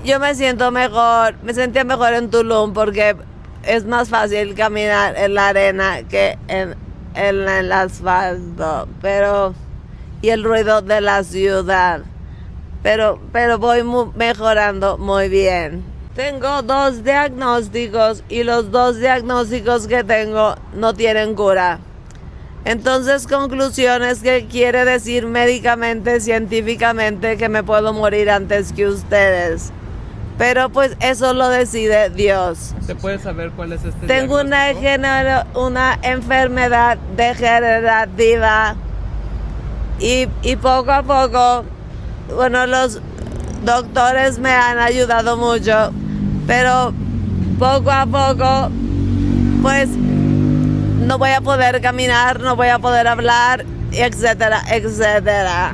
Yo me siento mejor, me sentía mejor en Tulum porque es más fácil caminar en la arena que en el asfalto, pero y el ruido de la ciudad. Pero voy mejorando muy bien. Tengo 2 diagnósticos y los 2 diagnósticos que tengo no tienen cura. Entonces, conclusiones que quiere decir médicamente, científicamente, que me puedo morir antes que ustedes. Pero pues eso lo decide Dios. ¿Se puede saber cuál es este Tengo diagnóstico? una enfermedad degenerativa y poco a poco, bueno, los doctores me han ayudado mucho, pero poco a poco, pues no voy a poder caminar, no voy a poder hablar, etcétera, etcétera.